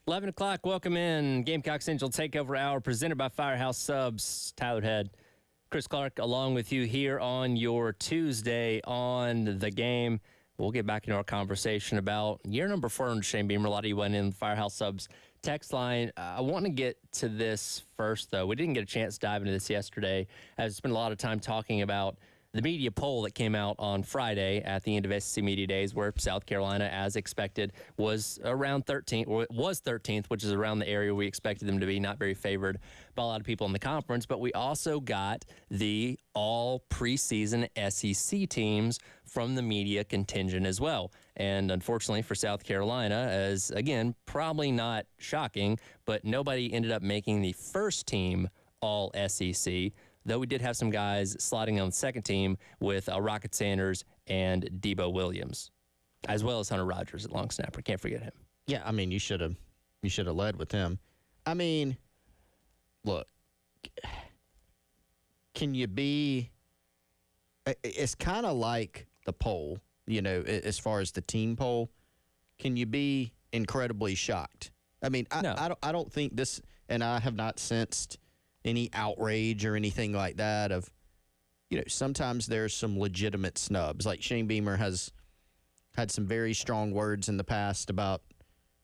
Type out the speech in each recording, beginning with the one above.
11 o'clock, welcome in. Gamecock Central Takeover Hour presented by Firehouse Subs. Tyler Head, Chris Clark, along with you here on your Tuesday on the game. We'll get back into our conversation about year number 4 under Shane Beamer. A lot of you went in the Firehouse Subs text line. I want to get to this first, though. We didn't get a chance to dive into this yesterday, as it's been a lot of time talking about the media poll that came out on Friday at the end of SEC Media Days, where South Carolina, as expected, was around 13th, or it was 13th, which is around the area we expected them to be, not very favored by a lot of people in the conference. But we also got the all preseason SEC teams from the media contingent as well. And unfortunately for South Carolina, as again, probably not shocking, but nobody ended up making the first team all SEC. Though we did have some guys sliding on the second team with Rocket Sanders and Debo Williams, as well as Hunter Rogers at long snapper. Can't forget him. Yeah, I mean, you should have led with him. I mean, look, can you be? It's kind of like the poll, as far as the team poll. Can you be incredibly shocked? I mean, No. I don't think this, and I have not sensed any outrage or anything like that of, sometimes there's some legitimate snubs. Like Shane Beamer has had some very strong words in the past about,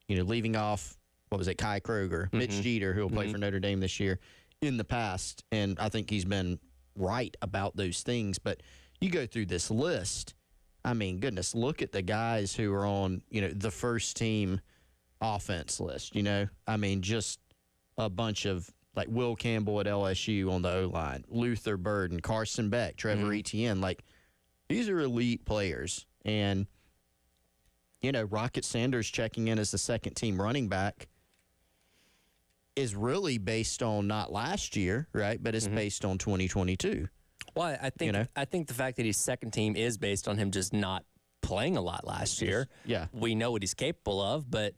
leaving off, Kai Kroger, Mitch Jeter, who will play for Notre Dame this year, in the past. And I think he's been right about those things. But you go through this list, I mean, goodness, look at the guys who are on, the first team offense list, I mean, just a bunch of, like Will Campbell at LSU on the O-line, Luther Burden, Carson Beck, Trevor Etienne. Like, these are elite players. And, Rocket Sanders checking in as the second-team running back is really based on not last year, right, but it's based on 2022. Well, I think the fact that he's second team is based on him just not playing a lot last year. Yeah. We know what he's capable of, but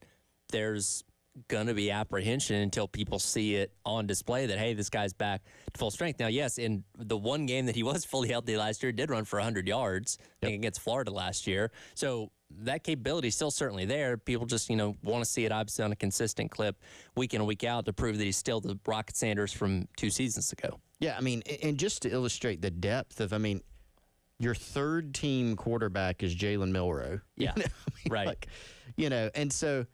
there's going to be apprehension until people see it on display that, hey, this guy's back to full strength. Now, yes, in the one game that he was fully healthy last year, did run for 100 yards, I think against Florida last year. So that capability is still certainly there. People just, want to see it obviously on a consistent clip week in and week out to prove that he's still the Rocket Sanders from 2 seasons ago. Yeah, I mean, and just to illustrate the depth of, your third-team quarterback is Jalen Milroe. Yeah, right. And so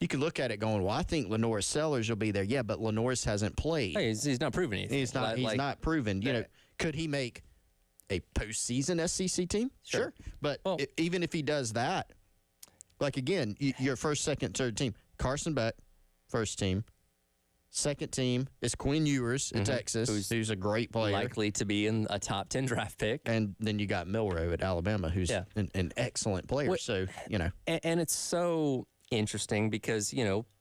you could look at it going, well, I think Lenoris Sellers will be there. Yeah, but Lenoris hasn't played. Hey, he's not proven anything. He's not proven. Could he make a postseason SEC team? Sure. But even if he does that, like, again, your first, second, third team, Carson Beck, first team. Second team is Quinn Ewers at Texas, who's a great player. Likely to be in a top 10 draft pick. And then you got Milroe at Alabama, who's an excellent player. And it's so interesting because,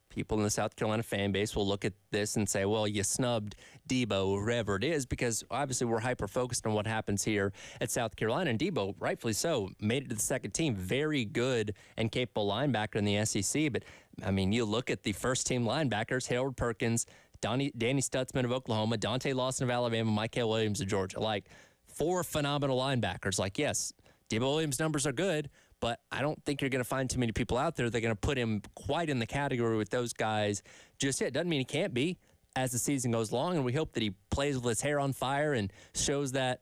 people in the South Carolina fan base will look at this and say, well, you snubbed Debo, whoever it is, because obviously we're hyper-focused on what happens here at South Carolina. And Debo, rightfully so, made it to the second team. Very good and capable linebacker in the SEC. But, you look at the first-team linebackers, Harold Perkins, Danny Stutzman of Oklahoma, Dante Lawson of Alabama, Michael Williams of Georgia. Like, 4 phenomenal linebackers. Like, yes, Debo Williams' numbers are good, but I don't think you're going to find too many people out there that are going to put him quite in the category with those guys just yet. Doesn't mean he can't be as the season goes along, and we hope that he plays with his hair on fire and shows that,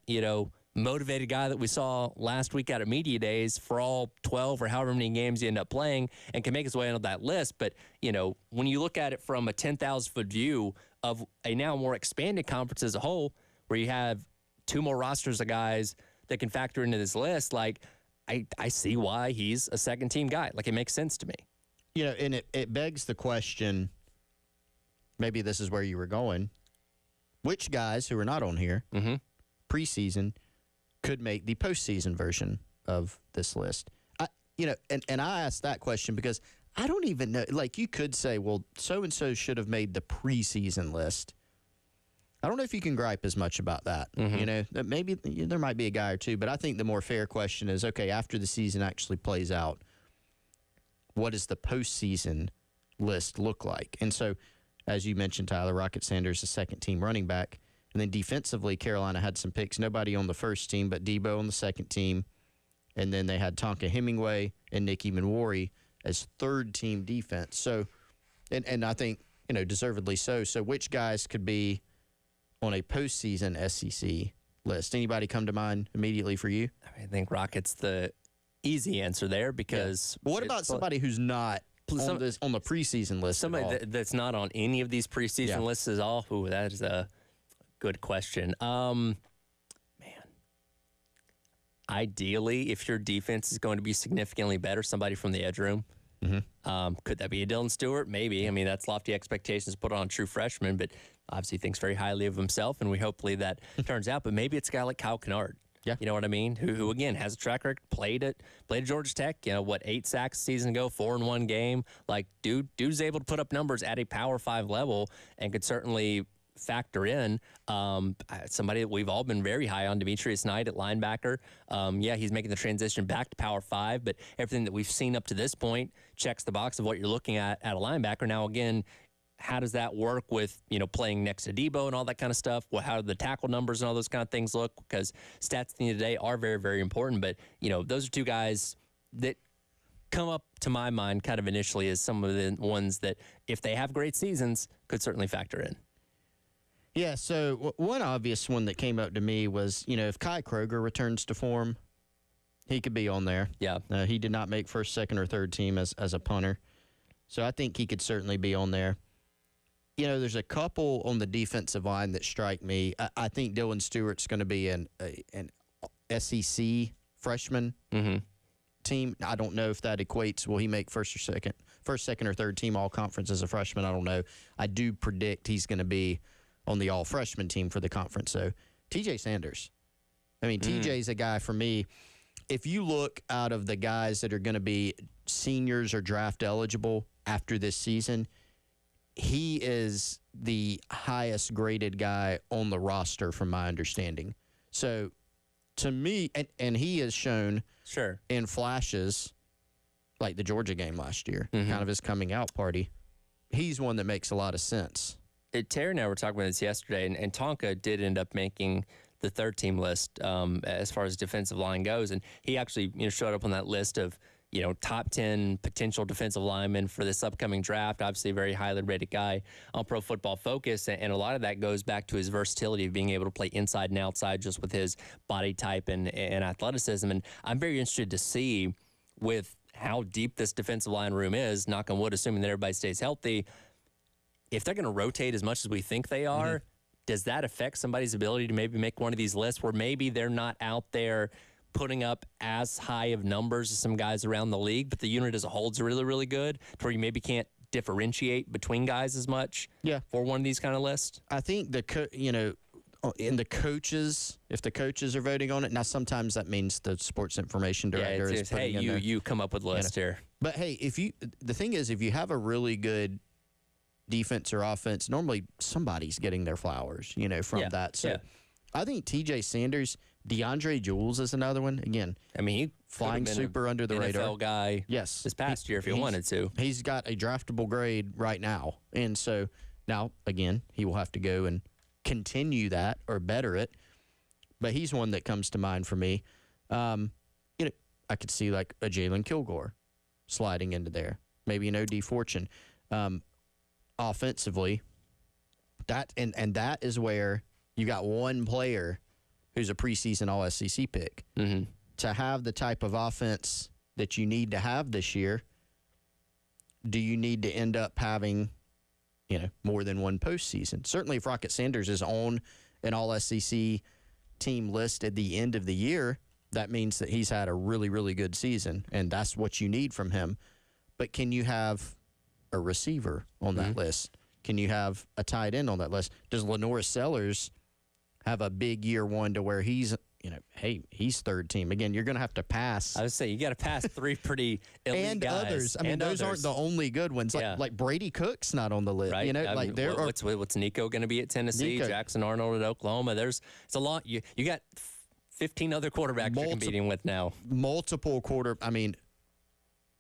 motivated guy that we saw last week out at Media Days for all 12 or however many games he ended up playing and can make his way onto that list. But, when you look at it from a 10,000-foot view of a now more expanded conference as a whole, where you have 2 more rosters of guys that can factor into this list, like, I see why he's a second-team guy. Like, it makes sense to me. And it begs the question, maybe this is where you were going, which guys who are not on here preseason could make the postseason version of this list? And I asked that question because I don't even know. Like, you could say, well, so-and-so should have made the preseason list. I don't know if you can gripe as much about that. Maybe there might be a guy or two, but I think the more fair question is, okay, after the season actually plays out, what does the postseason list look like? And so, as you mentioned, Tyler, Rocket Sanders, the second-team running back. And then defensively, Carolina had some picks. Nobody on the first team, but Debo on the second team. And then they had Tonka Hemingway and Nicky Manwari as third-team defense. So and I think, deservedly so. So which guys could be on a postseason SEC list? Anybody come to mind immediately for you? I think Rocket's the easy answer there because. But what about somebody who's not on the preseason list? Somebody that's not on any of these preseason lists at all? Ooh, that is a good question. Man. Ideally, if your defense is going to be significantly better, somebody from the edge room. Could that be a Dylan Stewart? Maybe. I mean, that's lofty expectations put on a true freshman, but obviously thinks very highly of himself, and we hopefully that turns out. But maybe it's a guy like Kyle Kennard. Yeah. You know what I mean? Who again has a track record, played at Georgia Tech. 8 sacks a season ago, 4 in one game. Like dude's able to put up numbers at a Power 5 level and could certainly factor in somebody that we've all been very high on, Demetrius Knight at linebacker. He's making the transition back to Power 5, but everything that we've seen up to this point checks the box of what you're looking at a linebacker. Now, again, how does that work with, playing next to Debo and all that kind of stuff? Well, how do the tackle numbers and all those kind of things look? Because stats at the end of the day are very, very important. But, those are two guys that come up to my mind kind of initially as some of the ones that, if they have great seasons, could certainly factor in. Yeah, so one obvious one that came up to me was, if Kai Kroger returns to form, he could be on there. Yeah. He did not make first, second, or third team as a punter. So I think he could certainly be on there. There's a couple on the defensive line that strike me. I think Dylan Stewart's going to be an SEC freshman team. I don't know if that equates. Will he make first, second, or third team all conference as a freshman? I don't know. I do predict he's going to be on the all freshman team for the conference. So TJ Sanders. I mean, TJ's a guy for me. If you look out of the guys that are going to be seniors or draft eligible after this season, he is the highest graded guy on the roster from my understanding. So to me, and he has shown in flashes like the Georgia game last year, kind of his coming out party. He's one that makes a lot of sense. Terry and I were talking about this yesterday, and Tonka did end up making the third team list as far as defensive line goes. And he actually showed up on that list of top 10 potential defensive linemen for this upcoming draft. Obviously, a very highly rated guy on Pro Football Focus. And a lot of that goes back to his versatility of being able to play inside and outside just with his body type and athleticism. And I'm very interested to see with how deep this defensive line room is, knock on wood, assuming that everybody stays healthy, if they're going to rotate as much as we think they are, does that affect somebody's ability to maybe make one of these lists where maybe they're not out there putting up as high of numbers as some guys around the league, but the unit as a whole is really, really good to where you maybe can't differentiate between guys as much for one of these kind of lists? I think in the coaches, if the coaches are voting on it, now sometimes that means the sports information director is putting in there. You come up with a list here. But hey, the thing is, if you have a really good defense or offense, normally somebody's getting their flowers, from that. So I think TJ Sanders, DeAndre Jules is another one. Again, I mean, he flying super under the radar. NFL guy this past year if he wanted to. He's got a draftable grade right now. And so now, again, he will have to go and continue that or better it. But he's one that comes to mind for me. I could see like a Jalen Kilgore sliding into there. Maybe an O.D. Fortune. Offensively, that is where you got one player who's a preseason All-SEC pick. To have the type of offense that you need to have this year, do you need to end up having, more than one postseason? Certainly if Rocket Sanders is on an All-SEC team list at the end of the year, that means that he's had a really, really good season, and that's what you need from him. But can you have a receiver on that list? Can you have a tight end on that list? Does Lenore Sellers have a big year one to where he's, he's third team? Again, you're going to have to pass. I would say you got to pass 3 pretty elite and guys. Others. I mean, those aren't the only good ones. Like Brady Cook's not on the list. Right. What's Nico going to be at Tennessee? Jackson Arnold at Oklahoma. It's a lot. You got 15 other quarterbacks you're competing with now.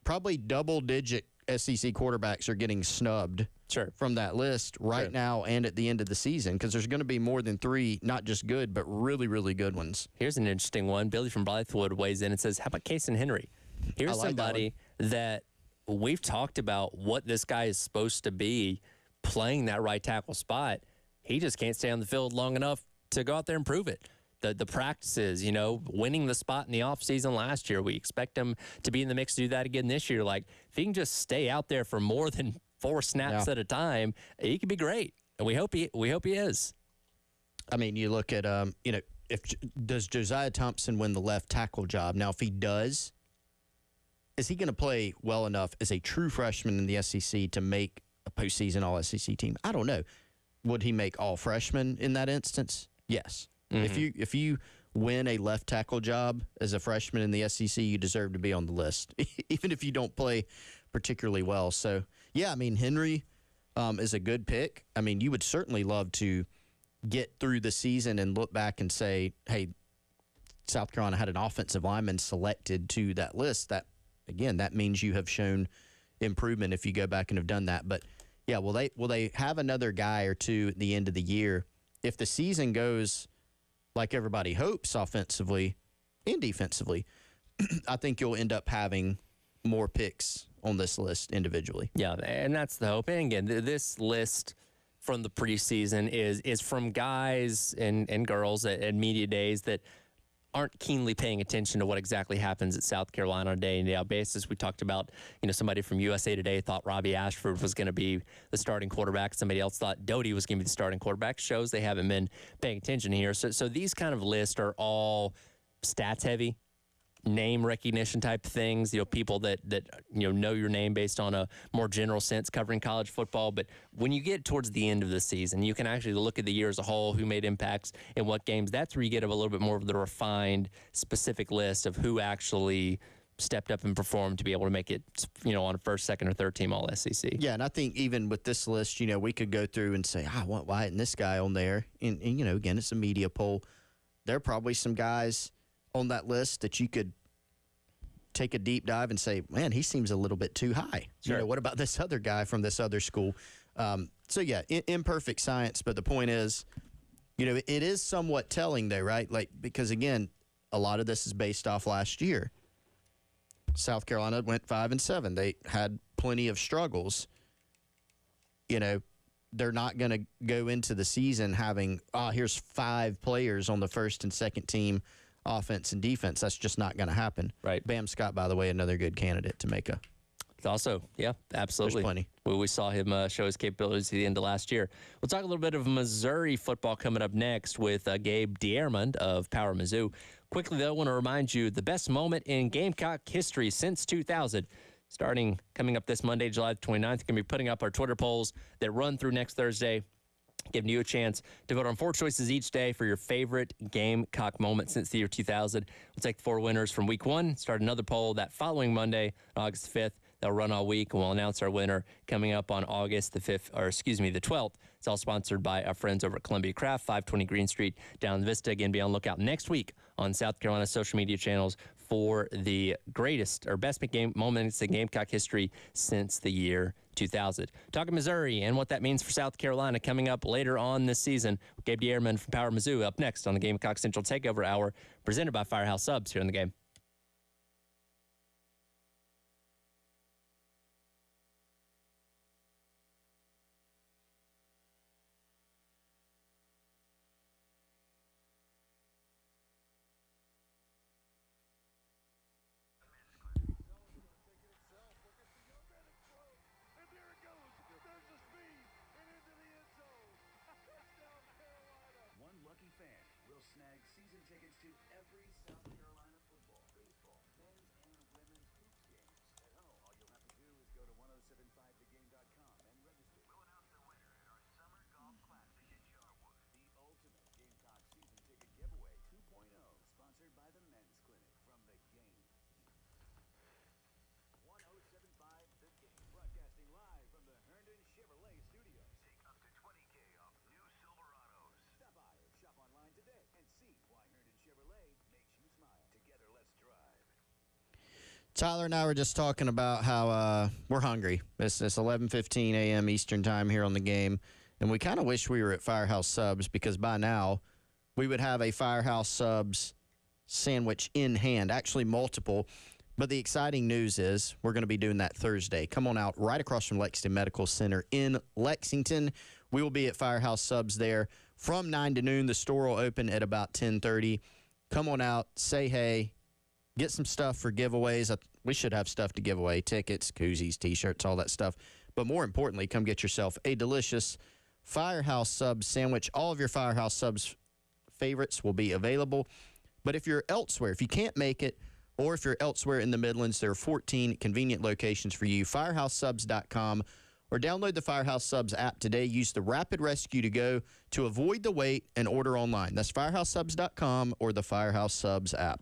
Probably double-digit SEC quarterbacks are getting snubbed from that list now and at the end of the season, because there's going to be more than 3, not just good, but really, really good ones. Here's an interesting one. Billy from Blythewood weighs in and says, how about Case and Henry? Here's somebody that we've talked about what this guy is supposed to be playing that right tackle spot. He just can't stay on the field long enough to go out there and prove it. The practices, winning the spot in the offseason last year, we expect him to be in the mix to do that again this year. Like, if he can just stay out there for more than 4 snaps at a time, he could be great. And we hope he is. I mean, you look at, does Josiah Thompson win the left tackle job? Now, if he does, is he going to play well enough as a true freshman in the SEC to make a postseason All-SEC team? I don't know. Would he make all freshmen in that instance? Yes. Mm-hmm. If you win a left tackle job as a freshman in the SEC, you deserve to be on the list, even if you don't play particularly well. So, yeah, I mean, Henry is a good pick. I mean, you would certainly love to get through the season and look back and say, hey, South Carolina had an offensive lineman selected to that list. That, again, that means you have shown improvement if you go back and have done that. But, yeah, will they have another guy or two at the end of the year? If the season goes like everybody hopes offensively and defensively, I think you'll end up having more picks on this list individually. Yeah, and that's the hope. And again, this list from the preseason is from guys and girls at media days that aren't keenly paying attention to what exactly happens at South Carolina on a day-in-day basis. We talked about, somebody from USA Today thought Robbie Ashford was going to be the starting quarterback. Somebody else thought Doty was going to be the starting quarterback. Shows they haven't been paying attention here. So these kind of lists are all stats heavy, name recognition type things, people that know your name based on a more general sense covering college football. But when you get towards the end of the season, you can actually look at the year as a whole, who made impacts in what games. That's where you get a little bit more of the refined, specific list of who actually stepped up and performed to be able to make it, on a first, second, or third team all SEC. Yeah, and I think even with this list, we could go through and say, why isn't this guy on there? And again, it's a media poll. There are probably some guys on that list that you could take a deep dive and say, man, he seems a little bit too high. Sure. What about this other guy from this other school? So, yeah, imperfect science. But the point is, it is somewhat telling, though, right? Like, because, again, a lot of this is based off last year. South Carolina went 5-7. They had plenty of struggles. They're not going to go into the season having, here's 5 players on the first and second team offense and defense. That's just not going to happen. Right. Bam Scott, by the way, another good candidate to make a. Also, yeah, absolutely. There's plenty. We saw him show his capabilities at the end of last year. We'll talk a little bit of Missouri football coming up next with Gabe Diermond of Power Mizzou. Quickly, though, I want to remind you the best moment in Gamecock history since 2000. Coming up this Monday, July 29th, we're going to be putting up our Twitter polls that run through next Thursday, giving you a chance to vote on 4 choices each day for your favorite Gamecock moment since the year 2000. We'll take the 4 winners from week 1, start another poll that following Monday, August 5th. They'll run all week, and we'll announce our winner coming up on August the 12th. It's all sponsored by our friends over at Columbia Craft, 520 Green Street, down in Vista. Again, be on the lookout next week on South Carolina social media channels for the greatest or best moments in Gamecock history since the year 2000. Talking Missouri and what that means for South Carolina coming up later on this season. Gabe Diermond from Power Mizzou up next on the Gamecock Central Takeover Hour, presented by Firehouse Subs here in the game. Tyler and I were just talking about how we're hungry. It's 11:15 a.m. Eastern time here on the game, and we kind of wish we were at Firehouse Subs because by now we would have a Firehouse Subs sandwich in hand, actually multiple, But the exciting news is we're going to be doing that Thursday. Come on out right across from Lexington Medical Center in Lexington. We will be at Firehouse Subs there from 9 to noon. The store will open at about 10:30. Come on out, say hey, get some stuff for giveaways. We should have stuff to give away, tickets, koozies, T-shirts, all that stuff. But more importantly, come get yourself a delicious Firehouse Subs sandwich. All of your Firehouse Subs favorites will be available. But if you're elsewhere, if you can't make it, or if you're elsewhere in the Midlands, there are 14 convenient locations for you. FirehouseSubs.com, or download the Firehouse Subs app today. Use the Rapid Rescue to go to avoid the wait and order online. That's FirehouseSubs.com or the Firehouse Subs app.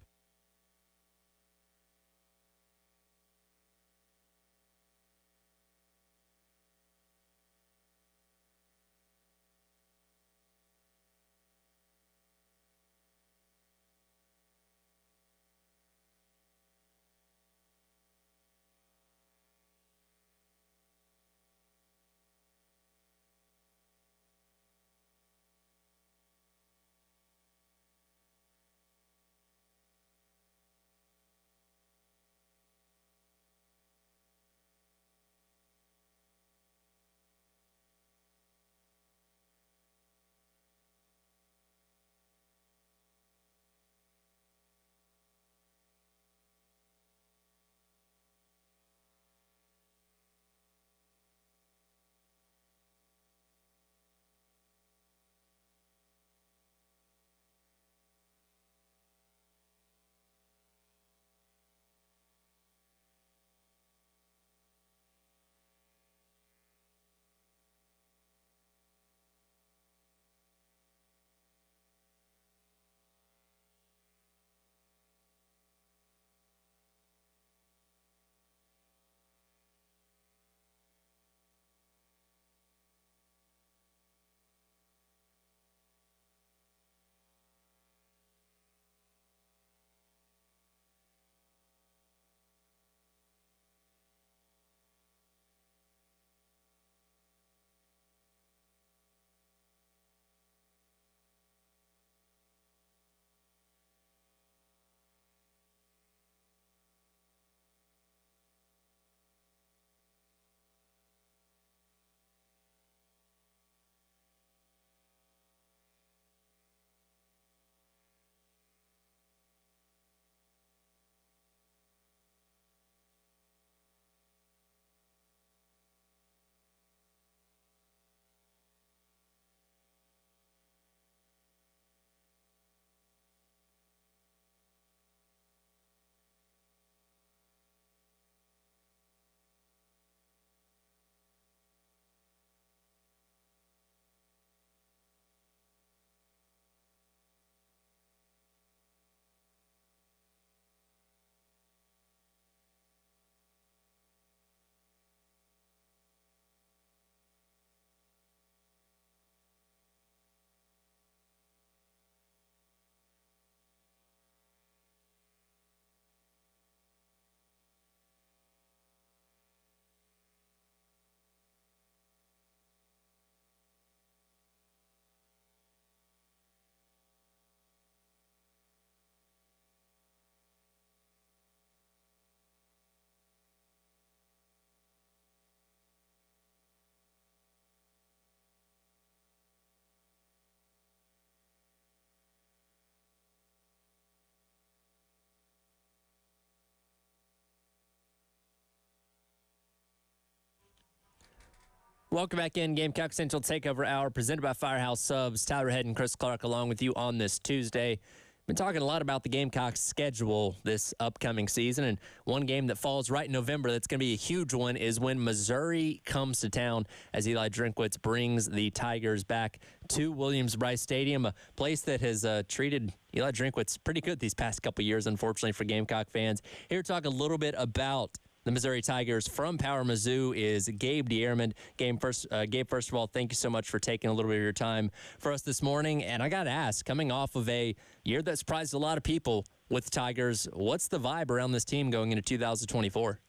Welcome back in. Gamecock Central Takeover Hour presented by Firehouse Subs. Tyler Head and Chris Clark along with you on this Tuesday. Been talking a lot about the Gamecocks' schedule this upcoming season, and one game that falls right in November that's going to be a huge one is when Missouri comes to town as Eli Drinkwitz brings the Tigers back to Williams-Brice Stadium, a place that has treated Eli Drinkwitz pretty good these past couple years, unfortunately, for Gamecock fans. Here to talk a little bit about the Missouri Tigers from Power Mizzou is Gabe Dierman. Gabe, first of all, thank you so much for taking a little bit of your time for us this morning. And I got to ask, coming off of a year that surprised a lot of people with Tigers, what's the vibe around this team going into 2024?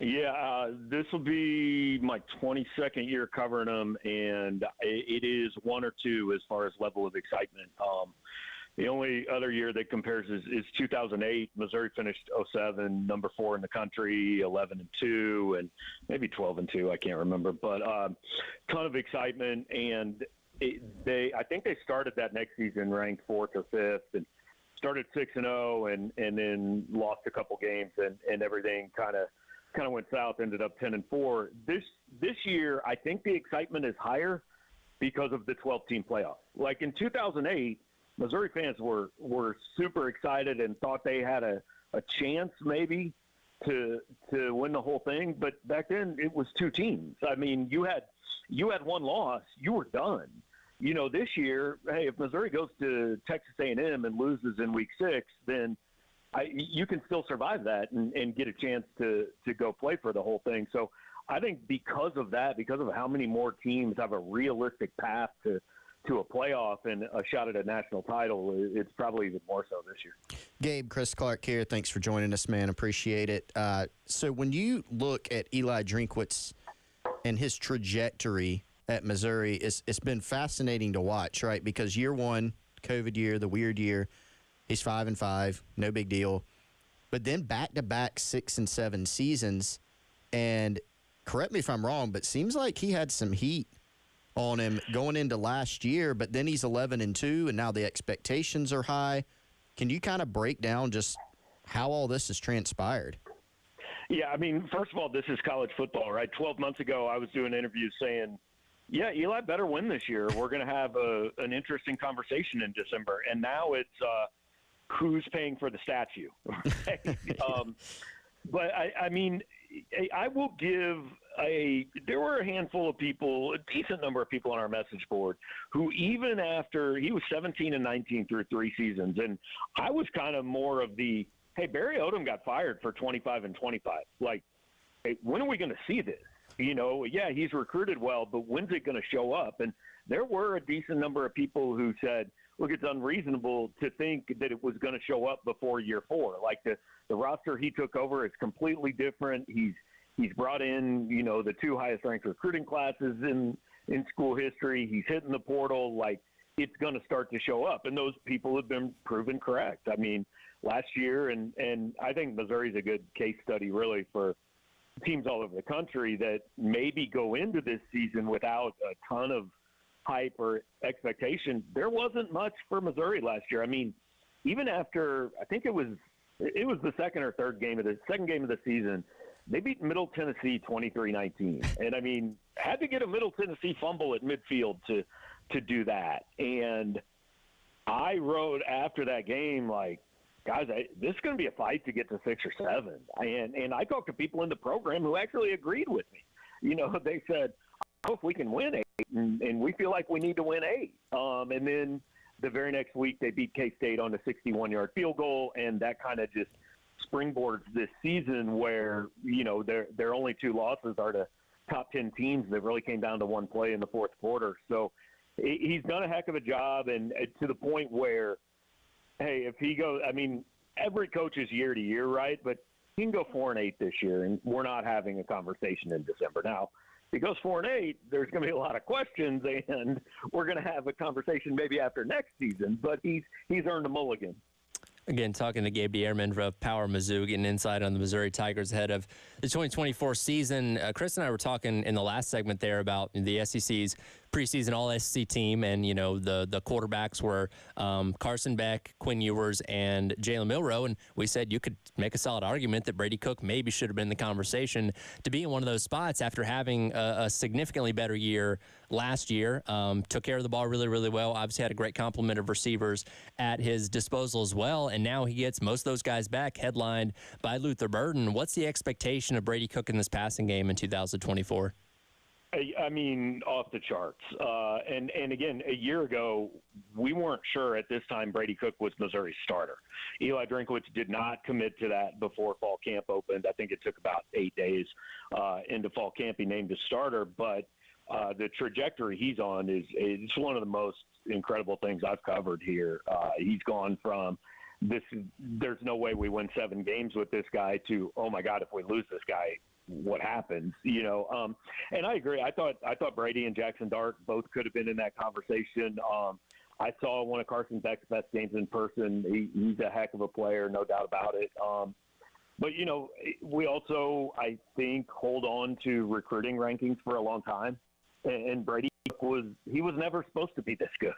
Yeah, this will be my 22nd year covering them, and it is one or two as far as level of excitement. The only other year that compares is 2008. Missouri finished 07, number 4 in the country, 11-2, and maybe 12-2. I can't remember, but ton of excitement. And I think they started that next season ranked 4th or 5th, and started 6-0, and then lost a couple games, and everything kind of went south. Ended up 10-4. This year, I think the excitement is higher because of the 12-team playoff. Like in 2008. Missouri fans were super excited and thought they had a chance maybe to win the whole thing. But back then it was 2 teams. I mean, you had one loss, you were done. This year, hey, if Missouri goes to Texas A&M and loses in week 6, then you can still survive that and get a chance to go play for the whole thing. So I think because of that, because of how many more teams have a realistic path to a playoff and a shot at a national title, it's probably even more so this year. Gabe, Chris Clark here. Thanks for joining us, man. Appreciate it. So when you look at Eli Drinkwitz and his trajectory at Missouri, it's been fascinating to watch, right? Because year 1, COVID year, the weird year, he's 5-5, no big deal. But then back-to-back 6 and 7 seasons, and correct me if I'm wrong, but seems like he had some heat on him going into last year, but then he's 11-2, and now the expectations are high. Can you kind of break down just how all this has transpired? Yeah, I mean, first of all, this is college football, right? 12 months ago, I was doing interviews saying, yeah, Eli better win this year. We're going to have an interesting conversation in December. And now it's who's paying for the statue. Right? But, I mean, I will give there were a handful of people, a decent number of people on our message board who even after he was 17-19 through 3 seasons, and I was kind of more of the, hey, Barry Odom got fired for 25-25. Like, hey, when are we going to see this? Yeah, he's recruited well, but when's it going to show up? And there were a decent number of people who said, look, it's unreasonable to think that it was going to show up before year 4. Like the roster he took over is completely different. He's brought in, the 2 highest ranked recruiting classes in school history. He's hitting the portal. Like, it's going to start to show up. And those people have been proven correct. I mean, last year, and I think Missouri's a good case study really for teams all over the country that maybe go into this season without a ton of hype or expectation. There wasn't much for Missouri last year. I mean, even after, I think it was the second game of the season, they beat Middle Tennessee 23-19. And I mean, had to get a Middle Tennessee fumble at midfield to do that. And I wrote after that game, like, guys, this is going to be a fight to get to 6 or 7. And I talked to people in the program who actually agreed with me. They said, I hope we can win 8, and we feel like we need to win 8. And then the very next week they beat K-State on a 61-yard field goal, and that kind of just springboards this season where, their only 2 losses are to top 10 teams that really came down to one play in the fourth quarter. So he's done a heck of a job, and to the point where, hey, if he goes, I mean, every coach is year to year, right? But he can go 4-8 this year, and we're not having a conversation in December. Now, if he goes 4-8, there's going to be a lot of questions, and we're going to have a conversation maybe after next season. But he's earned a mulligan. Again, talking to Gabe DeAirman of Power Mizzou, getting insight on the Missouri Tigers ahead of the 2024 season. Chris and I were talking in the last segment there about the SEC's preseason All-SEC team, and the quarterbacks were Carson Beck, Quinn Ewers, and Jalen Milroe, and we said you could make a solid argument that Brady Cook maybe should have been in the conversation to be in one of those spots after having a significantly better year last year. Took care of the ball really, really well. Obviously had a great complement of receivers at his disposal as well, and now he gets most of those guys back, headlined by Luther Burden. What's the expectation of Brady Cook in this passing game in 2024? I mean, off the charts. And again, a year ago, we weren't sure at this time Brady Cook was Missouri's starter. Eli Drinkwitz did not commit to that before fall camp opened. I think it took about 8 days into fall camp. He named his starter, but the trajectory he's on is one of the most incredible things I've covered here. He's gone from there's no way we win 7 games with this guy to, oh my God, if we lose this guy, what happens, And I agree. I thought Brady and Jackson Dart both could have been in that conversation. I saw one of Carson Beck's best games in person. He's a heck of a player, no doubt about it. But, you know, we also, I think, hold on to recruiting rankings for a long time. And Brady was never supposed to be this good.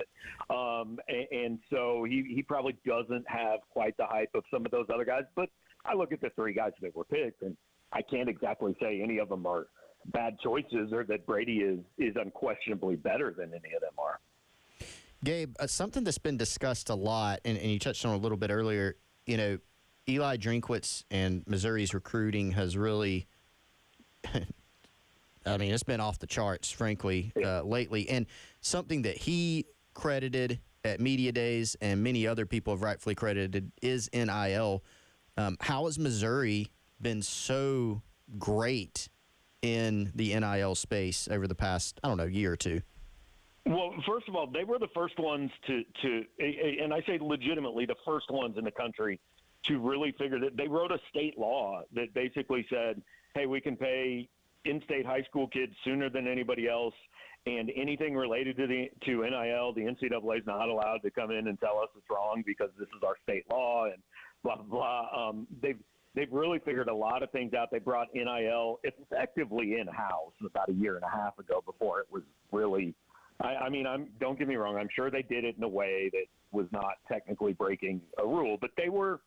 And so he probably doesn't have quite the hype of some of those other guys. But I look at the three guys that were picked, and I can't exactly say any of them are bad choices or that Brady is unquestionably better than any of them are. Gabe, something that's been discussed a lot, and you touched on a little bit earlier, you know, Eli Drinkwitz and Missouri's recruiting has really, I mean, it's been off the charts, frankly, lately. And something that he credited at Media Days and many other people have rightfully credited is NIL. How has Missouri been so great in the NIL space over the past, I don't know, year or two? Well, first of all, they were the first ones to and I say legitimately the first ones in the country to really figure that. They wrote a state law that basically said, hey, we can pay in-state high school kids sooner than anybody else, and anything related to NIL, the NCAA is not allowed to come in and tell us it's wrong because this is our state law and blah, blah, blah. They've really figured a lot of things out. They brought NIL effectively in-house about a year and a half ago before it was really – I mean, don't get me wrong. I'm sure they did it in a way that was not technically breaking a rule, but they were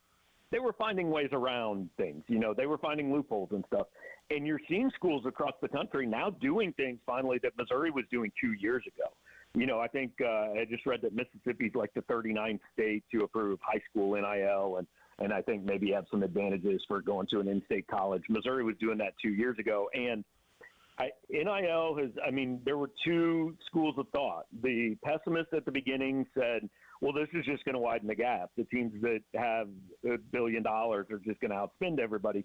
finding ways around things. You know, they were finding loopholes and stuff. And you're seeing schools across the country now doing things finally that Missouri was doing 2 years ago. You know, I think I just read that Mississippi's like the 39th state to approve high school NIL, and I think maybe have some advantages for going to an in-state college. Missouri was doing that 2 years ago, and NIL has, I mean, there were two schools of thought. The pessimists at the beginning said, well, this is just going to widen the gap. The teams that have $1 billion are just going to outspend everybody.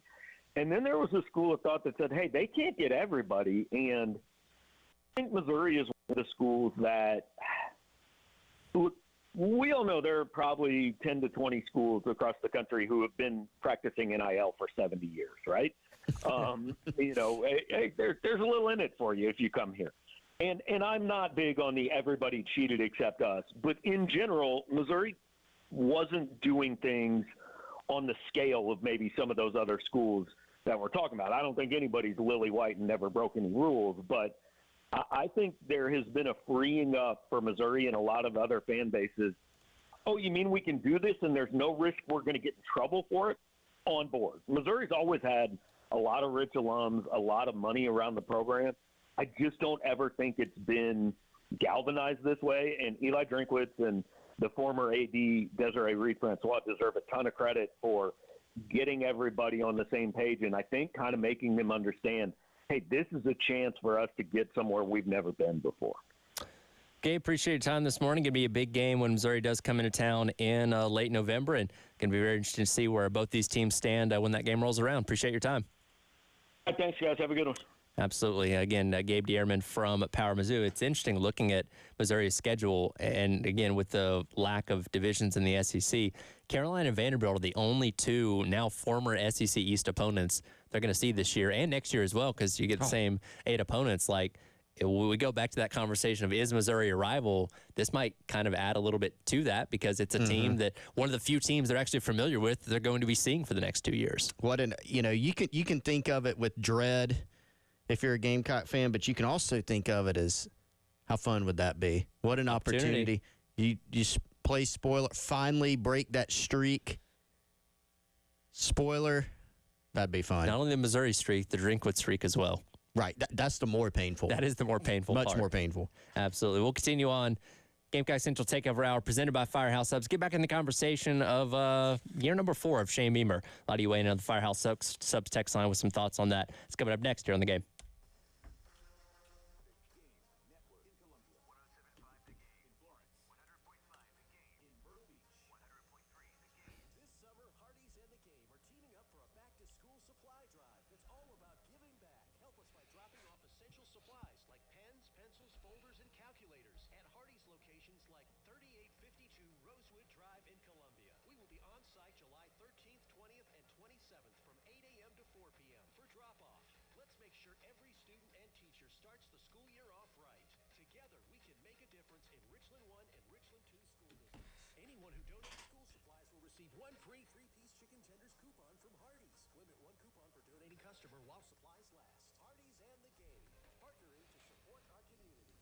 And then there was a school of thought that said, hey, they can't get everybody. And I think Missouri is one of the schools that we all know there are probably 10 to 20 schools across the country who have been practicing NIL for 70 years, right? You know, hey, there's a little in it for you if you come here. And I'm not big on the everybody cheated except us, but in general, Missouri wasn't doing things on the scale of maybe some of those other schools that we're talking about. I don't think anybody's lily white and never broke any rules, but I think there has been a freeing up for Missouri and a lot of other fan bases. Oh, you mean we can do this and there's no risk we're going to get in trouble for it? On board. Missouri's always had a lot of rich alums, a lot of money around the program. I just don't ever think it's been galvanized this way. And Eli Drinkwitz and the former AD, Desiree Reed-Francois, deserve a ton of credit for getting everybody on the same page. And I think kind of making them understand, hey, this is a chance for us to get somewhere we've never been before. Gabe, appreciate your time this morning. Going to be a big game when Missouri does come into town in late November, and going to be very interesting to see where both these teams stand when that game rolls around. Appreciate your time. Thanks, guys. Have a good one. Absolutely. Again, Gabe Dierman from Power Mizzou. It's interesting looking at Missouri's schedule, and again, with the lack of divisions in the SEC, Carolina and Vanderbilt are the only two now former SEC East opponents they're going to see this year and next year as well, because you get the same 8 opponents. Like, when we go back to that conversation of is Missouri a rival, this might kind of add a little bit to that, because it's a team that one of the few teams they're actually familiar with they're going to be seeing for the next 2 years. You can think of it with dread if you're a Gamecock fan, but you can also think of it as how fun would that be? What an opportunity. You play spoiler, finally break that streak. Spoiler, that'd be fun. Not only the Missouri streak, the Drinkwitz streak as well. Right. That's the more painful. That is the more painful Much part. more painful. Absolutely. We'll continue on. Gamecock Central Takeover Hour presented by Firehouse Subs. Get back in the conversation of year number 4 of Shane Beamer. A lot of you weighing in on the Firehouse Subs text line with some thoughts on that. It's coming up next here on The Game. Starts the school year off right. Together, we can make a difference in Richland 1 and Richland 2 Anyone who donates school supplies will receive one free three-piece chicken tenders coupon from Hardee's. Limit one coupon per donating customer while supplies last. Hardee's and the game, partnering to support our community.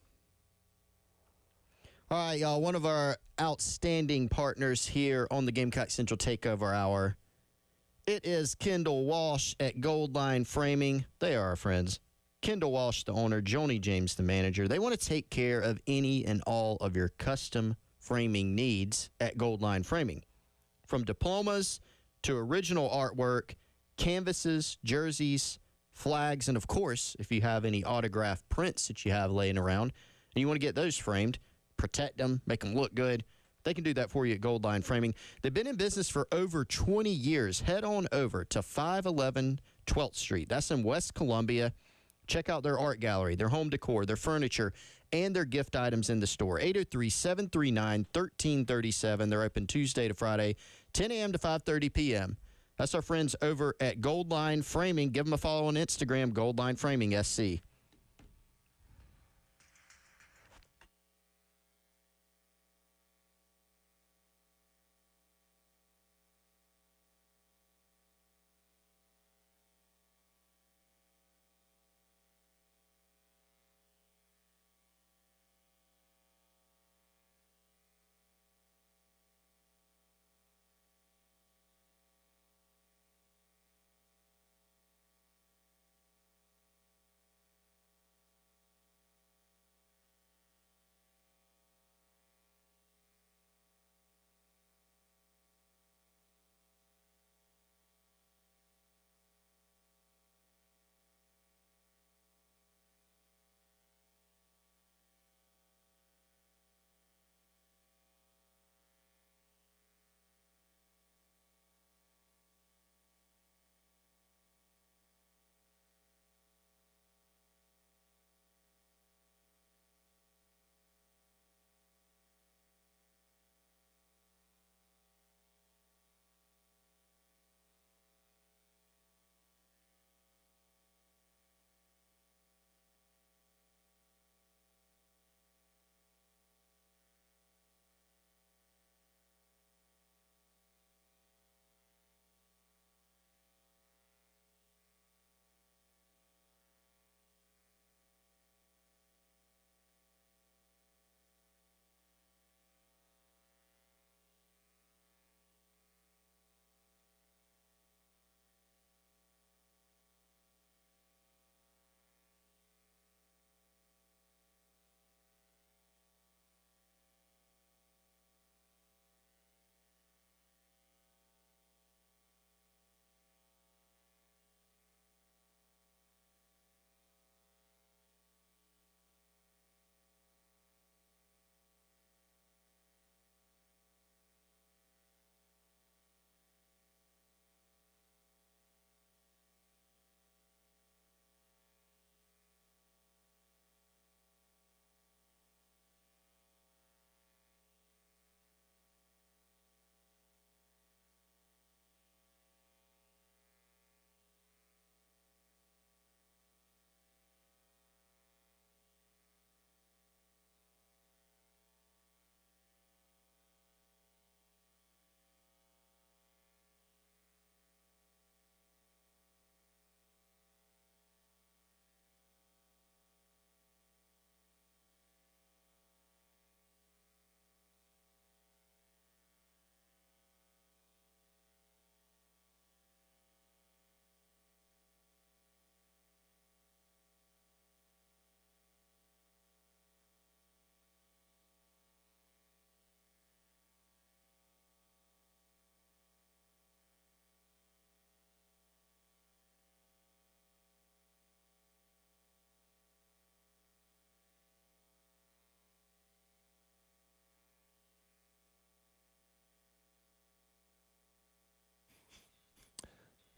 All right, y'all. One of our outstanding partners here on the Gamecock Central Takeover Hour. It is Kendall Walsh at Goldline Framing. They are our friends. Kendall Walsh, the owner, Joni James, the manager. They want to take care of any and all of your custom framing needs at Goldline Framing. From diplomas to original artwork, canvases, jerseys, flags, and of course, if you have any autographed prints that you have laying around and you want to get those framed, protect them, make them look good, they can do that for you at Goldline Framing. They've been in business for over 20 years. Head on over to 511 12th Street. That's in West Columbia. Check out their art gallery, their home decor, their furniture, and their gift items in the store. 803-739-1337. They're open Tuesday to Friday, 10 a.m. to 5:30 p.m. That's our friends over at Goldline Framing. Give them a follow on Instagram, Goldline Framing SC.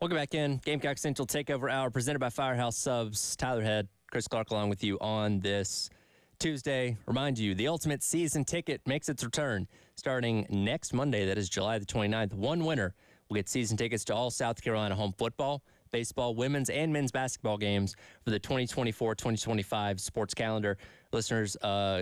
Welcome back in. Gamecock Central Takeover Hour presented by Firehouse Subs. Tyler Head, Chris Clark along with you on this Tuesday. Remind you, the Ultimate Season Ticket makes its return starting next Monday. That is July the 29th. One winner will get season tickets to all South Carolina home football, baseball, women's and men's basketball games for the 2024-2025 sports calendar. Listeners,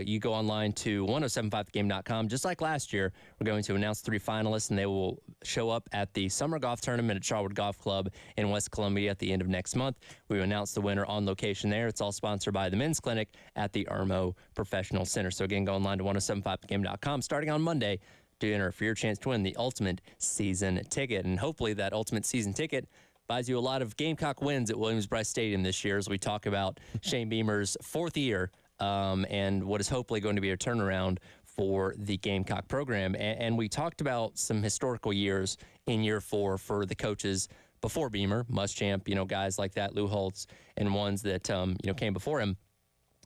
you go online to 1075thegame.com. Just like last year, we're going to announce 3 finalists, and they will show up at the Summer Golf Tournament at Charwood Golf Club in West Columbia at the end of next month. We will announce the winner on location there. It's all sponsored by the Men's Clinic at the Irmo Professional Center. So again, go online to 1075thegame.com starting on Monday to enter for your chance to win the ultimate season ticket. And hopefully that ultimate season ticket buys you a lot of Gamecock wins at Williams-Brice Stadium this year as we talk about Shane Beamer's 4th year and what is hopefully going to be a turnaround for the Gamecock program. And we talked about some historical years in year 4 for the coaches before Beamer, Muschamp, guys like that, Lou Holtz, and ones that, came before him.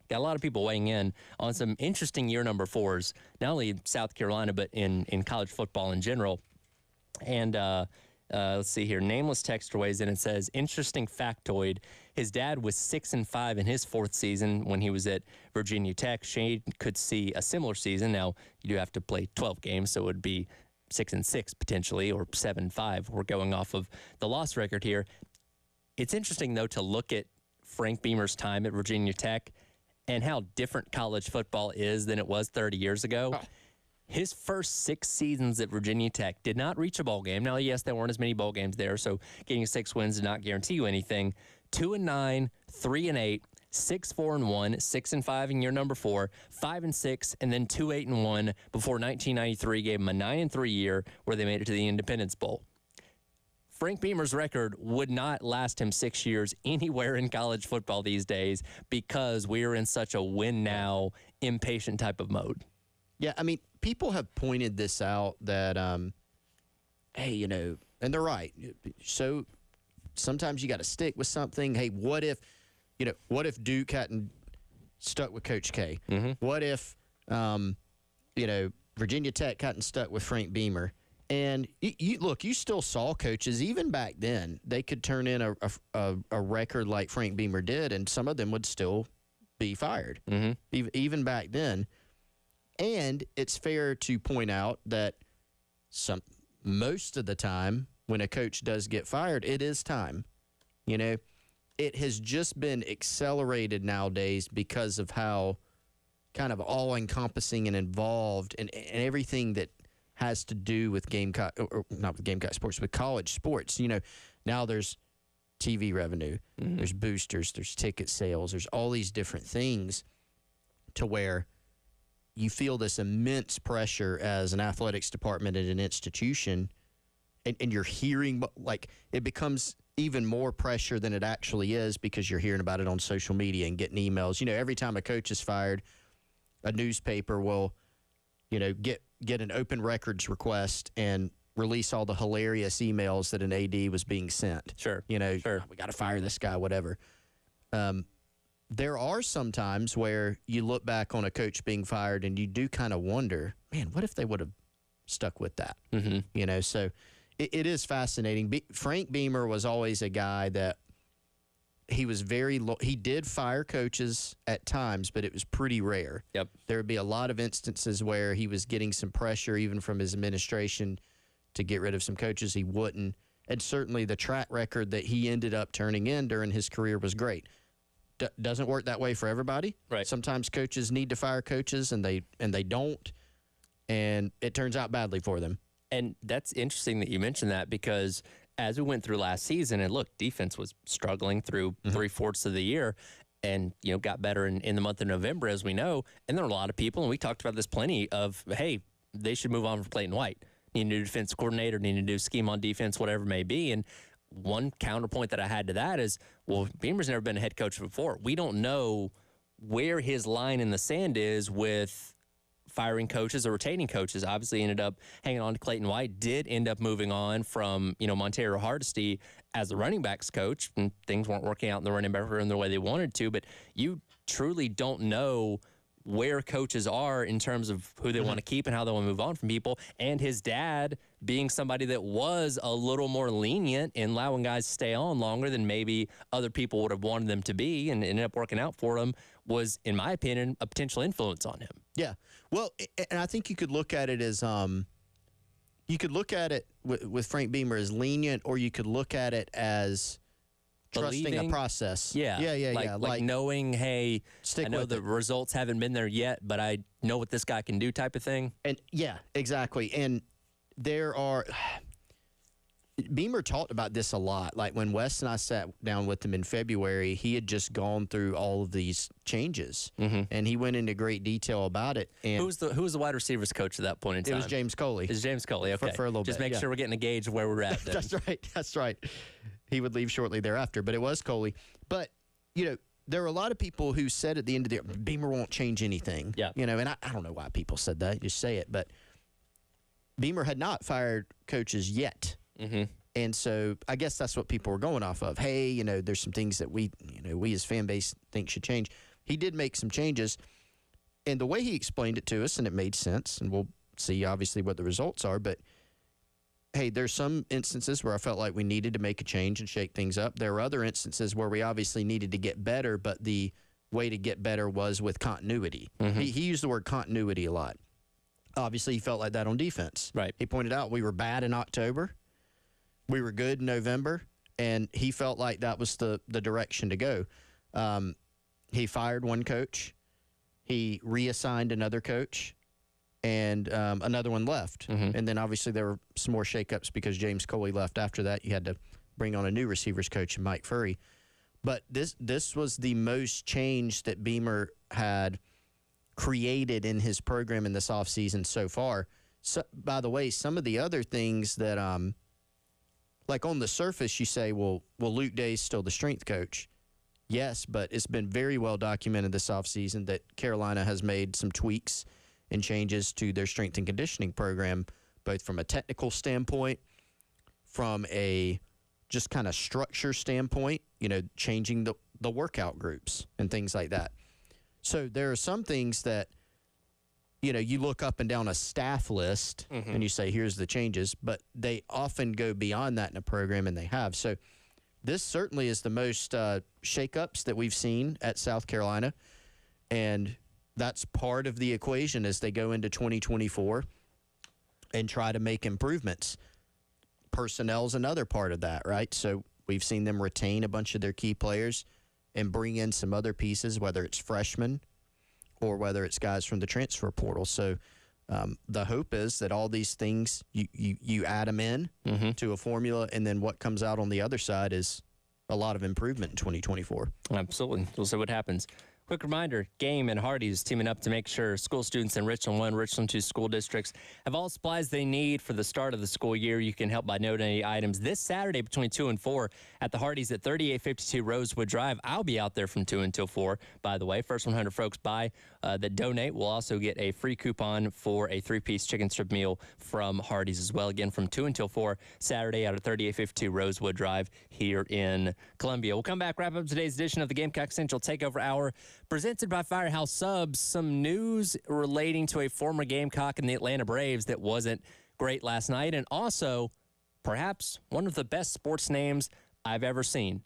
Got a lot of people weighing in on some interesting year number 4s, not only in South Carolina, but in college football in general. And let's see here. Nameless texter weighs in and says, interesting factoid. His dad was 6-5 in his 4th season when he was at Virginia Tech. Shane could see a similar season. Now, you do have to play 12 games, so it would be 6-6 potentially, or 7-5. We're going off of the loss record here. It's interesting, though, to look at Frank Beamer's time at Virginia Tech and how different college football is than it was 30 years ago. Oh. His first 6 seasons at Virginia Tech did not reach a bowl game. Now, yes, there weren't as many bowl games there, so getting 6 wins did not guarantee you anything. 2-9, 3-8, 6-4-1, 6-5 in year number 4, 5-6, and then 2-8-1 before 1993 gave him a 9-3 year where they made it to the Independence Bowl. Frank Beamer's record would not last him 6 years anywhere in college football these days because we're in such a win-now, impatient type of mode. Yeah, I mean, people have pointed this out that, hey, and they're right. So sometimes you got to stick with something. Hey, what if Duke hadn't stuck with Coach K? Mm-hmm. What if, Virginia Tech hadn't stuck with Frank Beamer? And you still saw coaches, even back then, they could turn in a record like Frank Beamer did, and some of them would still be fired, even back then. And it's fair to point out that most of the time when a coach does get fired, it is time. It has just been accelerated nowadays because of how kind of all-encompassing and involved and everything that has to do with Gamecock, or not with Gamecock sports, with college sports. Now there's TV revenue, there's boosters, there's ticket sales, there's all these different things to where you feel this immense pressure as an athletics department at an institution, and you're hearing, like, it becomes even more pressure than it actually is because you're hearing about it on social media and getting emails. Every time a coach is fired, a newspaper will, get an open records request and release all the hilarious emails that an AD was being sent. Sure. Sure. We got to fire this guy, whatever. There are some times where you look back on a coach being fired and you do kind of wonder, man, what if they would have stuck with that? Mm-hmm. So it is fascinating. Frank Beamer was always a guy that he was he did fire coaches at times, but it was pretty rare. Yep. There would be a lot of instances where he was getting some pressure even from his administration to get rid of some coaches. He wouldn't. And certainly the track record that he ended up turning in during his career was great. Doesn't work that way for everybody. Right. Sometimes coaches need to fire coaches and they don't, and it turns out badly for them. And that's interesting that you mentioned that because as we went through last season, and look, defense was struggling through 3/4 of the year and, got better in the month of November, as we know. And there are a lot of people, and we talked about this plenty, of, hey, they should move on from Clayton White. Need a new defense coordinator, need a new scheme on defense, whatever it may be. And one counterpoint that I had to that is, well, Beamer's never been a head coach before. We don't know where his line in the sand is with firing coaches or retaining coaches. Obviously ended up hanging on to Clayton White, did end up moving on from, Montero Hardesty as the running backs coach, and things weren't working out in the running back room the way they wanted to, but you truly don't know where coaches are in terms of who they want to keep and how they want to move on from people. And his dad being somebody that was a little more lenient in allowing guys to stay on longer than maybe other people would have wanted them to be and ended up working out for him was, in my opinion, a potential influence on him. Yeah. Well, and I think you could look at it as you could look at it with Frank Beamer as lenient, or you could look at it as trusting believing a process. Yeah, yeah. Like knowing, hey, stick I know with the it. results haven't been there yet, but I know what this guy can do, type of thing. And yeah, exactly. And there are Beamer talked about this a lot. Like when Wes and I sat down with him in February, he had just gone through all of these changes, and he went into great detail about it. And Who was the wide receivers coach at that point in time? it was James Coley. It's James Coley. Okay, For a little just bit, make yeah. sure we're getting a gauge of where we're at. Then. That's right. He would leave shortly thereafter, but it was Coley. But there are a lot of people who said at the end of the year, Beamer won't change anything. Yeah. And I don't know why people said that. Just say it. But Beamer had not fired coaches yet. Mm-hmm. And so I guess that's what people were going off of. Hey, there's some things that we as fan base think should change. He did make some changes. And the way he explained it to us, and it made sense, and we'll see obviously what the results are, but hey, there's some instances where I felt like we needed to make a change and shake things up. There are other instances where we obviously needed to get better, but the way to get better was with continuity. Mm-hmm. He used the word continuity a lot. Obviously, he felt like that on defense. Right. He pointed out we were bad in October. We were good in November, and he felt like that was the direction to go. He fired one coach. He reassigned another coach, and another one left. Mm-hmm. And then obviously there were some more shakeups because James Coley left after that. You had to bring on a new receivers coach, Mike Furry. But this was the most change that Beamer had created in his program in this offseason so far. So, by the way, some of the other things that like on the surface, you say, well, Luke Day's still the strength coach. Yes, but it's been very well documented this offseason that Carolina has made some tweaks and changes to their strength and conditioning program, both from a technical standpoint, from a just kind of structure standpoint, changing the workout groups and things like that. So there are some things that, you look up and down a staff list and you say, here's the changes, but they often go beyond that in a program, and they have. So this certainly is the most shakeups that we've seen at South Carolina, and that's part of the equation as they go into 2024 and try to make improvements. Personnel's another part of that, right? So we've seen them retain a bunch of their key players and bring in some other pieces, whether it's freshmen or whether it's guys from the transfer portal. So the hope is that all these things, you add them in to a formula, and then what comes out on the other side is a lot of improvement in 2024. Absolutely. We'll see what happens. Quick reminder, Game and Hardee's teaming up to make sure school students in Richland 1, Richland 2 school districts have all supplies they need for the start of the school year. You can help by donating items this Saturday between 2 and 4 at the Hardee's at 3852 Rosewood Drive. I'll be out there from 2 until 4, by the way. First 100 folks that donate will also get a free coupon for a 3-piece chicken strip meal from Hardee's as well. Again, from 2 until 4, Saturday out of 3852 Rosewood Drive here in Columbia. We'll come back, wrap up today's edition of the Gamecock Central Takeover Hour, presented by Firehouse Subs. Some news relating to a former Gamecock in the Atlanta Braves that wasn't great last night, and also perhaps one of the best sports names I've ever seen.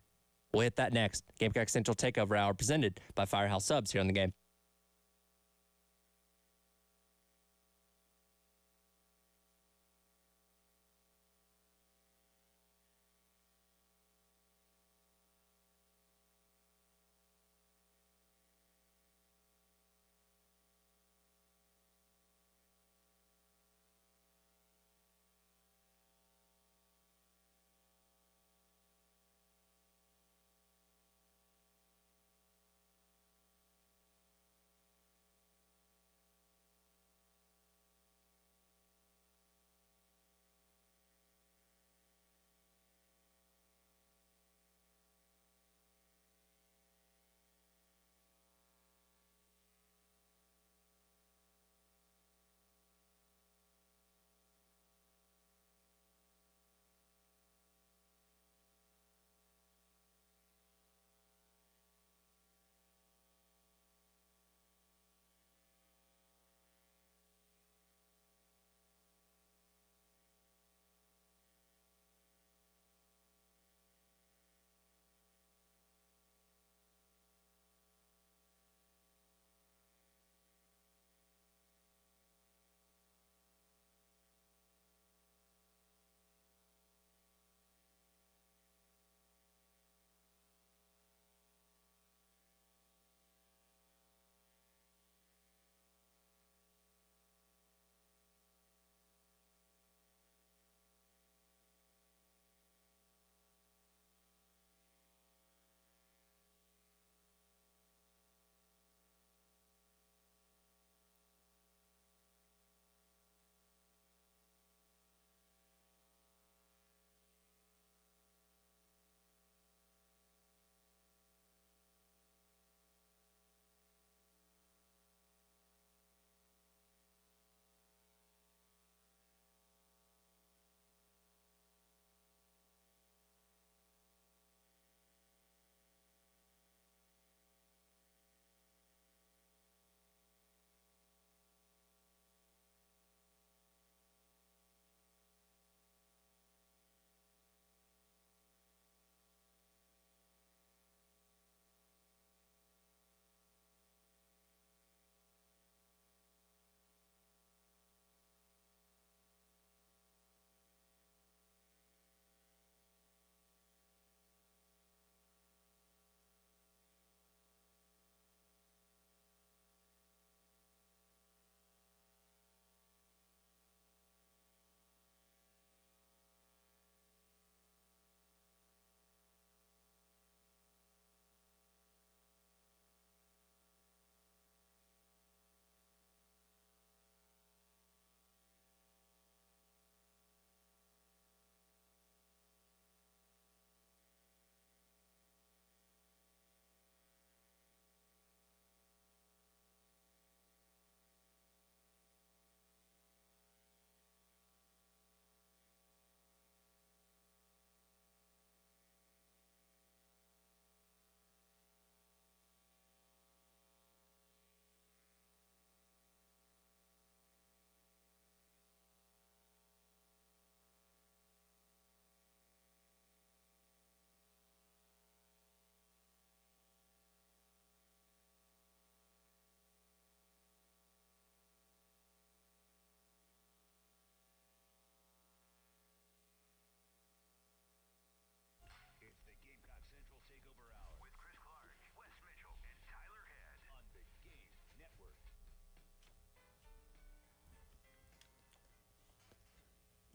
We'll hit that next. Gamecock Central Takeover Hour presented by Firehouse Subs here on the game.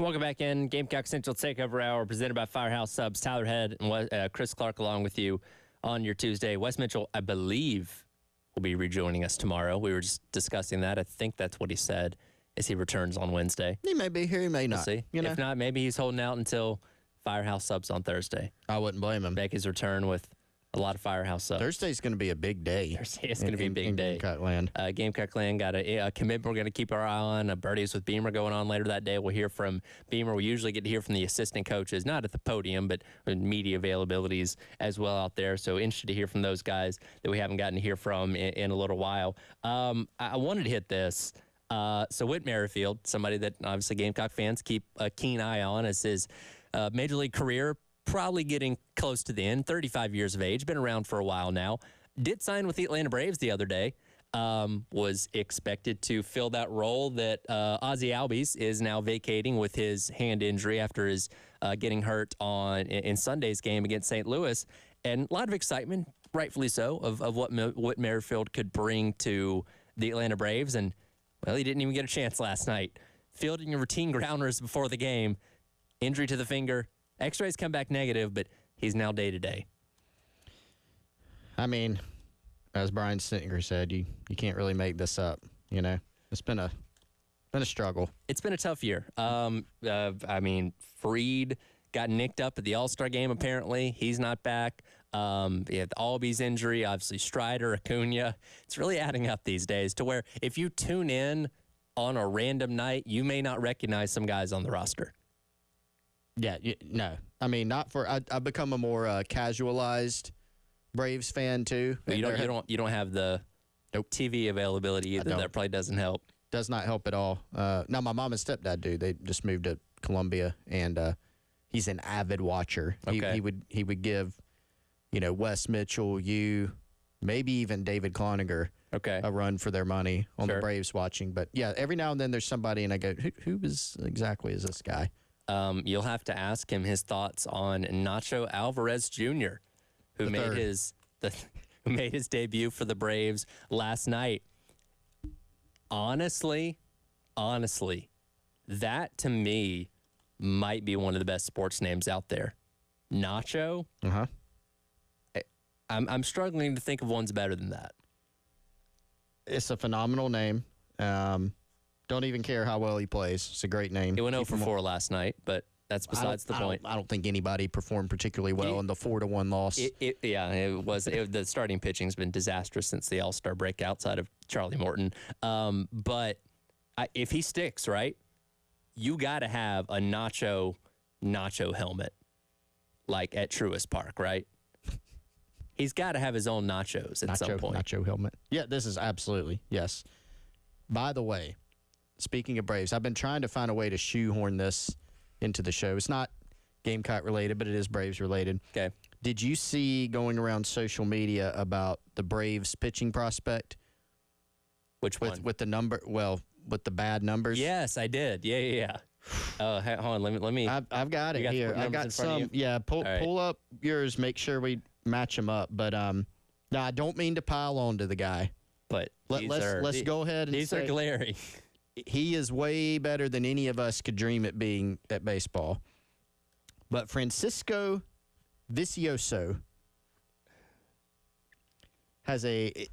Welcome back in. Gamecock Central Takeover Hour presented by Firehouse Subs. Tyler Head and Chris Clark along with you on your Tuesday. Wes Mitchell, I believe, will be rejoining us tomorrow. We were just discussing that. I think that's what he said as he returns on Wednesday. He may be here, he may We'll not. see. You know? If not, maybe he's holding out until Firehouse Subs on Thursday. I wouldn't blame him. Make his return with a lot of Firehouse Subs. Thursday's going to be a big day. Thursday is going to be a big in day. Gamecock land. Gamecock Land got a commitment we're going to keep our eye on. Birdies with Beamer going on later that day. We'll hear from Beamer. We usually get to hear from the assistant coaches, not at the podium, but media availabilities as well out there. So interested to hear from those guys that we haven't gotten to hear from in a little while. I wanted to hit this. So Whit Merrifield, somebody that obviously Gamecock fans keep a keen eye on as his major league career probably getting close to the end, 35 years of age, been around for a while now. Did sign with the Atlanta Braves the other day. Was expected to fill that role that Ozzie Albies is now vacating with his hand injury after his getting hurt in Sunday's game against St. Louis. And a lot of excitement, rightfully so, of what Whit Merrifield could bring to the Atlanta Braves. And, well, he didn't even get a chance last night. Fielding routine grounders before the game, injury to the finger. X-rays come back negative, but he's now day-to-day. I mean, as Brian Sittinger said, you can't really make this up. You know, it's been a struggle. It's been a tough year. I mean, Freed got nicked up at the All-Star game, apparently. He's not back. You have the Albies injury, obviously Strider, Acuna. It's really adding up these days to where if you tune in on a random night, you may not recognize some guys on the roster. Yeah, no. I mean, not for. I've become a more casualized Braves fan too. But you don't have the TV availability either. That probably doesn't help. Does not help at all. Now my mom and stepdad do. They just moved to Columbia, and he's an avid watcher. Okay. He would give, Wes Mitchell, maybe even David Cloninger, a run for their money on the Braves watching. But yeah, every now and then there's somebody, and I go, who exactly is this guy? You'll have to ask him his thoughts on Nacho Alvarez Jr., who made his debut for the Braves last night. Honestly, that to me might be one of the best sports names out there. Nacho. Uh-huh. I'm struggling to think of one's better than that. It's a phenomenal name. Don't even care how well he plays. It's a great name. He went 0 for 4 last night, but that's besides the point. I don't think anybody performed particularly well in the 4-1 loss. The starting pitching's been disastrous since the All-Star break outside of Charlie Morton. But if he sticks, right, you got to have a Nacho helmet, like at Truist Park, right? He's got to have his own nachos at some point. Nacho helmet. Yeah, this is absolutely, yes. By the way, speaking of Braves, I've been trying to find a way to shoehorn this into the show. It's not Gamecock related, but it is Braves related. Okay. Did you see going around social media about the Braves pitching prospect? Which one? With the bad numbers? Yes, I did. Yeah. Oh, hold on. Let me. I've got it here. I got some. Yeah, pull up yours. Make sure we match them up. But no, I don't mean to pile on to the guy. But let's go ahead and these say are glaring. He is way better than any of us could dream it being at baseball. But Francisco Vicioso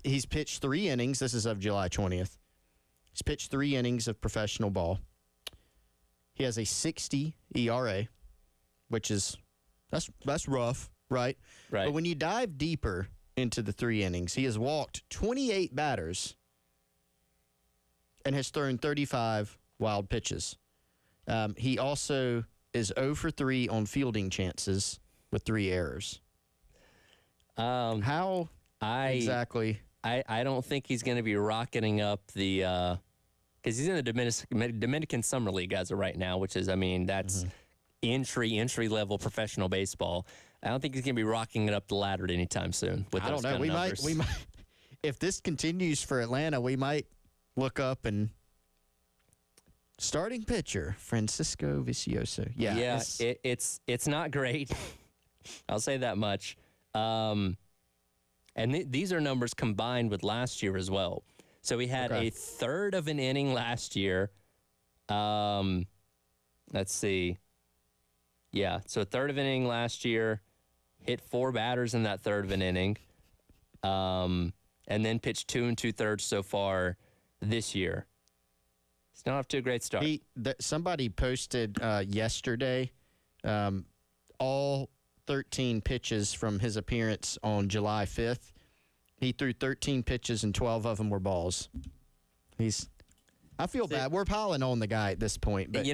he's pitched 3 innings. This is of July 20th. He's pitched 3 innings of professional ball. He has a 60 ERA, which is that's rough, right? Right. But when you dive deeper into the 3 innings, he has walked 28 batters and has thrown 35 wild pitches. He also is 0 for 3 on fielding chances with 3 errors. How exactly? I don't think he's going to be rocketing up the because he's in the Dominican Summer League as of right now, which is, that's entry level professional baseball. I don't think he's going to be rocking it up the ladder anytime soon. With those kind of numbers. We might. If this continues for Atlanta, we might look up and starting pitcher Francisco Vicioso. Yeah, it's not great. I'll say that much. And these are numbers combined with last year as well. So he had a third of an inning last year. let's see. Yeah, so third of an inning last year, hit 4 batters in that third of an inning, and then pitched 2 2/3 so far this year. He's not off to a great start. Somebody posted yesterday all 13 pitches from his appearance on July 5th. He threw 13 pitches and 12 of them were balls. I feel bad. We're piling on the guy at this point, but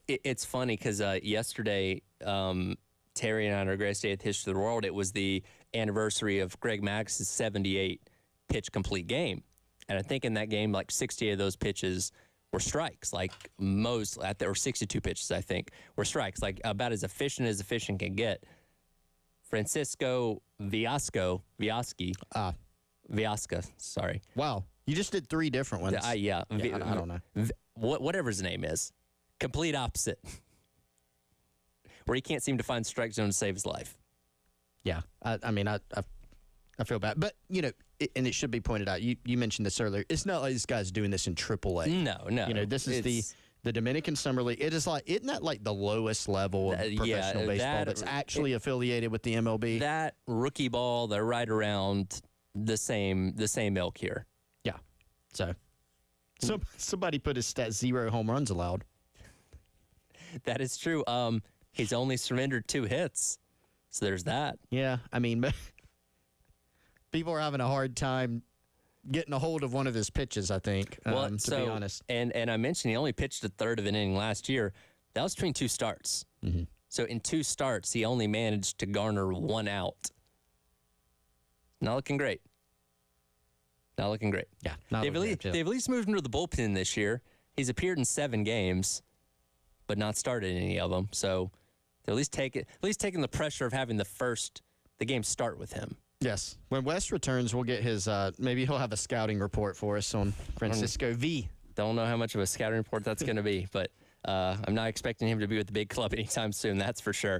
it's funny because yesterday, Terry and I on our greatest day at the history of the world, it was the anniversary of Greg Magg's 78 pitch complete game, and I think in that game, like 60 of those pitches were strikes. Like most, there were 62 pitches, I think, were strikes. Like about as efficient can get. Francisco Viasca, sorry. Wow. You just did 3 different ones. I don't know. Whatever his name is. Complete opposite. Where he can't seem to find strike zone to save his life. Yeah. I feel bad. But, and it should be pointed out, you mentioned this earlier, it's not like this guy's doing this in AAA. No. This is the Dominican Summer League. It is like, isn't that like the lowest level of professional baseball that's actually affiliated with the MLB? That rookie ball, they're right around the same ilk here. Yeah. So somebody put his stat 0 home runs allowed. That is true. He's only surrendered 2 hits. So there's that. Yeah. People are having a hard time getting a hold of one of his pitches, I think, to be honest. And I mentioned he only pitched a third of an inning last year. That was between 2 starts. Mm-hmm. So in 2 starts, he only managed to garner 1 out. Not looking great. Yeah. They've at least moved him to the bullpen this year. He's appeared in 7 games, but not started any of them. So they're at least taking the pressure of having the game start with him. Yes. When Wes returns, we'll get his, maybe he'll have a scouting report for us on Francisco V. Don't know how much of a scouting report that's going to be, but I'm not expecting him to be with the big club anytime soon, that's for sure.